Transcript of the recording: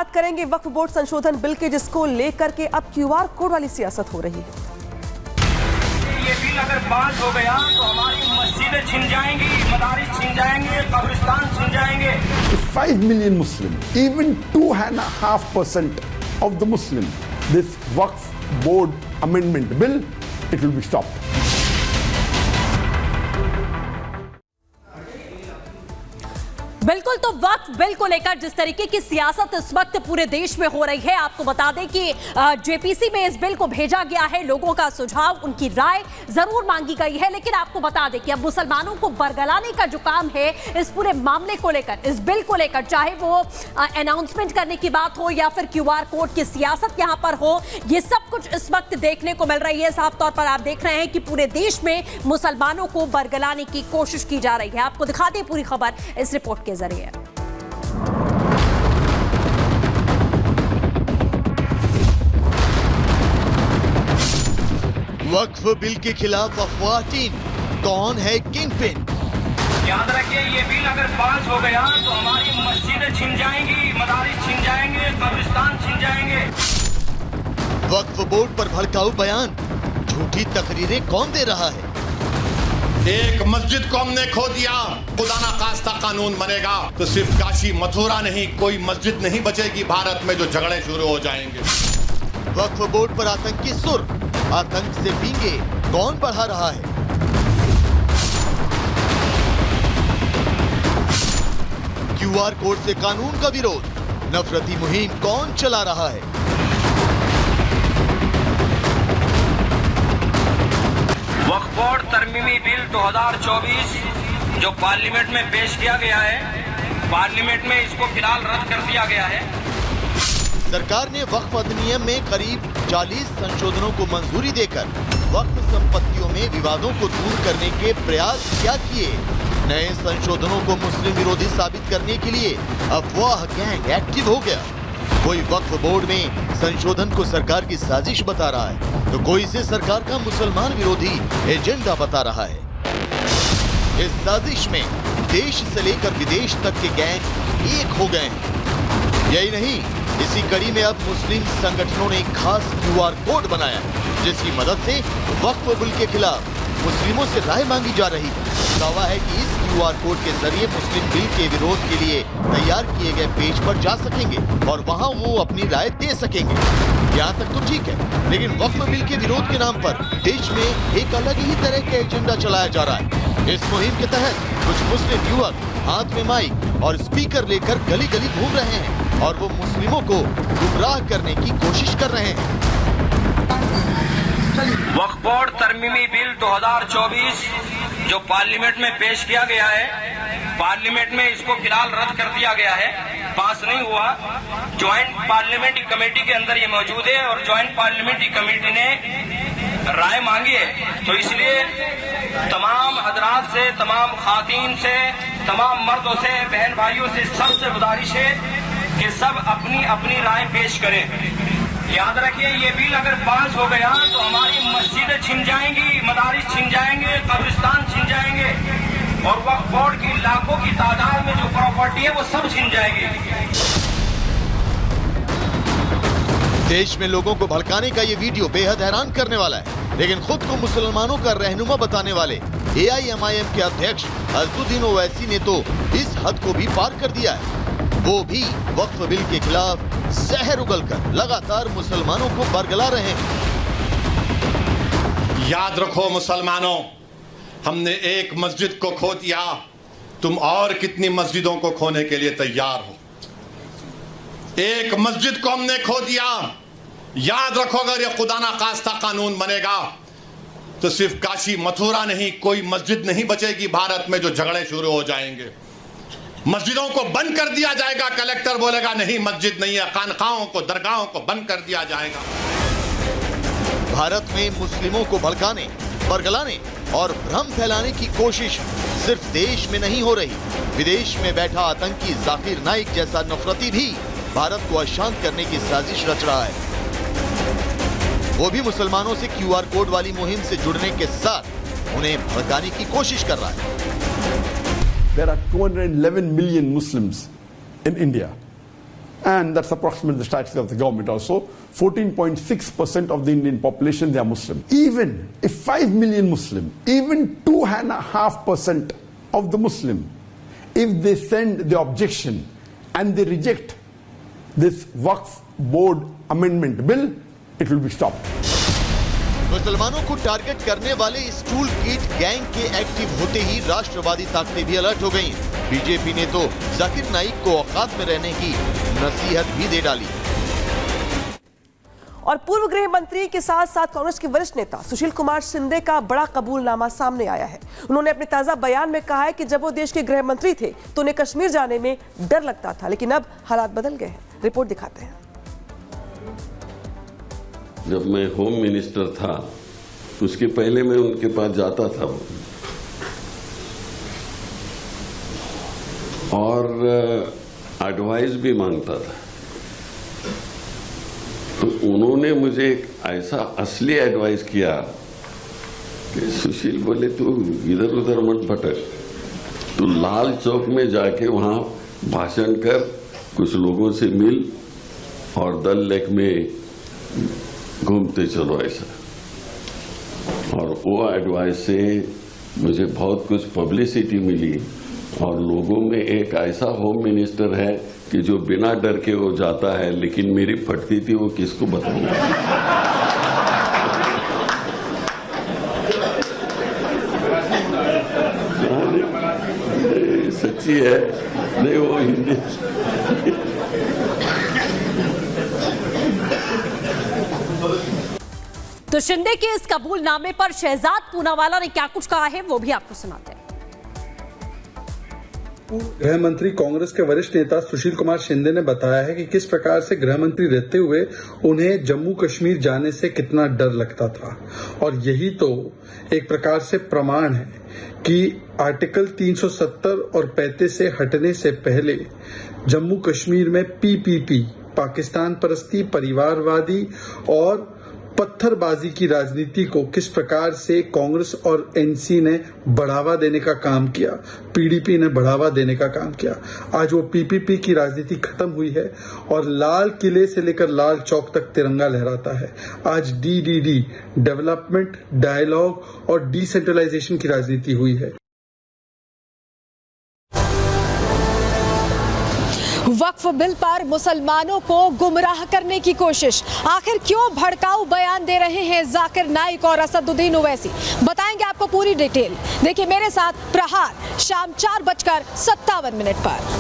बात करेंगे वक्फ बोर्ड संशोधन बिल के, जिसको लेकर के अब क्यूआर कोड वाली सियासत हो रही है। ये बिल अगर पास हो गया तो हमारी मस्जिदें छिन जाएंगी, मदारिस छिन जाएंगे, कब्रिस्तान छिन जाएंगे। 5 million Muslim, even 2.5% of the Muslim, this Waqf Board amendment bill, it will be stopped. बिल्कुल, तो वक्फ बिल को लेकर जिस तरीके की सियासत इस वक्त पूरे देश में हो रही है, आपको बता दें कि जेपीसी में इस बिल को भेजा गया है। लोगों का सुझाव, उनकी राय जरूर मांगी गई है, लेकिन आपको बता दें कि अब मुसलमानों को बरगलाने का जो काम है इस पूरे मामले को लेकर, इस बिल को लेकर, चाहे वो अनाउंसमेंट करने की बात हो या फिर क्यूआर कोड की सियासत यहां पर हो, ये सब कुछ इस वक्त देखने को मिल रही है। साफ तौर पर आप देख रहे हैं कि पूरे देश में मुसलमानों को बरगलाने की कोशिश की जा रही है। आपको दिखा दें पूरी खबर इस रिपोर्ट के जरिए। वक्फ बिल के खिलाफ अफवाह टीम, कौन है किंग पिन? याद रखिए, ये बिल अगर पास हो गया तो हमारी मस्जिदें छिन जाएंगी, मदारिस छिन जाएंगे, कब्रिस्तान छिन जाएंगे। वक्फ बोर्ड पर भड़काऊ बयान, झूठी तकरीरें कौन दे रहा है? एक मस्जिद को हमने खो दिया, खुदा ना खास्ता कानून बनेगा तो सिर्फ काशी मथुरा नहीं, कोई मस्जिद नहीं बचेगी भारत में, जो झगड़े शुरू हो जाएंगे। वक्फ बोर्ड पर आतंकी सुर, आतंक से भीगे कौन बढ़ा रहा है? क्यूआर कोड से कानून का विरोध, नफरती मुहिम कौन चला रहा है? वक्फ बोर्ड तरमीमी बिल 2024 जो पार्लियामेंट में पेश किया गया है, पार्लियामेंट में इसको फिलहाल रद्द कर दिया गया है। सरकार ने वक्फ अधिनियम में करीब 40 संशोधनों को मंजूरी देकर वक्फ संपत्तियों में विवादों को दूर करने के प्रयास क्या किए? नए संशोधनों को मुस्लिम विरोधी साबित करने के लिए अफवाह गैंग एक्टिव हो गया। कोई वक्फ बोर्ड में संशोधन को सरकार की साजिश बता रहा है, तो कोई इसे सरकार का मुसलमान विरोधी एजेंडा बता रहा है। इस साजिश में देश से लेकर विदेश तक के गैंग एक हो गए हैं। यही नहीं, इसी कड़ी में अब मुस्लिम संगठनों ने एक खास क्यूआर कोड बनाया है, जिसकी मदद से वक्फ बिल के खिलाफ मुस्लिमों से राय मांगी जा रही है। दावा है कि इस क्यूआर कोड के जरिए मुस्लिम बिल के विरोध के लिए तैयार किए गए पेज पर जा सकेंगे और वहां वो अपनी राय दे सकेंगे। यहाँ तक तो ठीक है, लेकिन वक्फ बिल के विरोध के नाम पर देश में एक अलग ही तरह का एजेंडा चलाया जा रहा है। इस मुहिम के तहत कुछ मुस्लिम युवक हाथ में माइक और स्पीकर लेकर गली गली घूम रहे हैं और वो मुस्लिमों को गुमराह करने की कोशिश कर रहे हैं। वक्फ बोर्ड तरमीमी बिल 2024 जो पार्लियामेंट में पेश किया गया है, पार्लियामेंट में इसको फिलहाल रद्द कर दिया गया है, पास नहीं हुआ। ज्वाइंट पार्लियामेंट्री कमेटी के अंदर ये मौजूद है और ज्वाइंट पार्लियामेंट्री कमेटी ने राय मांगी है, तो इसलिए तमाम हजरात से, तमाम खातीन से, तमाम मर्दों से, बहन भाइयों से सबसे गुजारिश है कि सब अपनी अपनी राय पेश करें। याद रखिए, ये बिल अगर पास हो गया तो हमारी मस्जिदें छिन जाएंगी, मदारिस छिन जाएंगे, कब्रिस्तान छिन जाएंगे और वक्फ बोर्ड की लाखों की तादाद में जो प्रॉपर्टी है वो सब छिन जाएगी। देश में लोगों को भड़काने का ये वीडियो बेहद हैरान करने वाला है, लेकिन खुद को मुसलमानों का रहनुमा बताने वाले AIMIM के अध्यक्ष अज़दुद्दीन ओवैसी ने तो इस हद को भी पार कर दिया है। वो भी वक्फ बिल के खिलाफ जहर उगलकर लगातार मुसलमानों को बरगला रहे हैं। याद रखो मुसलमानों, हमने एक मस्जिद को खो दिया, तुम और कितनी मस्जिदों को खोने के लिए तैयार हो? एक मस्जिद को हमने खो दिया, याद रखो अगर ये खुदा ना खास्ता कानून बनेगा तो सिर्फ काशी मथुरा नहीं, कोई मस्जिद नहीं बचेगी भारत में, जो झगड़े शुरू हो जाएंगे। मस्जिदों को बंद कर दिया जाएगा, कलेक्टर बोलेगा नहीं मस्जिद नहीं है, खानकाहों को, दरगाहों को बंद कर दिया जाएगा। भारत में मुस्लिमों को भड़काने, बरगलाने और भ्रम फैलाने की कोशिश सिर्फ देश में नहीं हो रही, विदेश में बैठा आतंकी जाकिर नाइक जैसा नफरती भी भारत को अशांत करने की साजिश रच रहा है। वो भी मुसलमानों से क्यूआर कोड वाली मुहिम से जुड़ने के साथ उन्हें भड़काने की कोशिश कर रहा है। There are 211 million Muslims in India. and that's approximately the statistics of the government also. 14.6% of the Indian population, they are Muslim. Even if 5 million Muslim, even 2.5% of the Muslim, if they send the objection and they reject this Waqf Board Amendment Bill, it will be stopped. मुसलमानों को target करने वाले इस tool kit gang के active होते ही राष्ट्रवादी ताकतें भी alert हो गईं। बीजेपी ने तो जाकिर नाइक को औकात में रहने की नसीहत भी दे डाली। और पूर्व गृह मंत्री के साथ साथ कांग्रेस के वरिष्ठ नेता सुशील कुमार शिंदे का बड़ा कबूलनामा सामने आया है। उन्होंने अपने ताजा बयान में कहा है कि जब वो देश के गृह मंत्री थे तो उन्हें कश्मीर जाने में डर लगता था, लेकिन अब हालात बदल गए हैं। रिपोर्ट दिखाते हैं। जब मैं होम मिनिस्टर था उसके पहले मैं उनके पास जाता था और एडवाइस भी मांगता था, तो उन्होंने मुझे एक ऐसा असली एडवाइस किया कि सुशील बोले तू इधर उधर मत भटक, तू लाल चौक में जाके वहां भाषण कर, कुछ लोगों से मिल और डल लेक में घूमते चलो ऐसा। और वो एडवाइस से मुझे बहुत कुछ पब्लिसिटी मिली और लोगों में एक ऐसा होम मिनिस्टर है कि जो बिना डर के वो जाता है, लेकिन मेरी फटती थी वो किसको बताऊंगा। सच्ची है, नहीं वो हिंदी। तो शिंदे के इस कबूलनामे पर शहजाद पूनावाला ने क्या कुछ कहा है वो भी आपको सुनाते हैं। गृह मंत्री कांग्रेस के वरिष्ठ नेता सुशील कुमार शिंदे ने बताया है कि किस प्रकार से गृह मंत्री रहते हुए उन्हें जम्मू कश्मीर जाने से कितना डर लगता था, और यही तो एक प्रकार से प्रमाण है कि आर्टिकल 370 और 35 से हटने से पहले जम्मू कश्मीर में पीपीपी, पाकिस्तान परस्ती, परिवारवादी और पत्थरबाजी की राजनीति को किस प्रकार से कांग्रेस और एनसी ने बढ़ावा देने का काम किया, पीडीपी ने बढ़ावा देने का काम किया। आज वो पीपीपी की राजनीति खत्म हुई है और लाल किले से लेकर लाल चौक तक तिरंगा लहराता है। आज डीडीडी, डेवलपमेंट, डायलॉग और डिसेंट्रलाइजेशन की राजनीति हुई है। वक्फ बिल पर मुसलमानों को गुमराह करने की कोशिश, आखिर क्यों भड़काऊ बयान दे रहे हैं जाकिर नाइक और असदुद्दीन ओवैसी, बताएंगे आपको पूरी डिटेल। देखिए मेरे साथ प्रहार शाम 4:57 पर।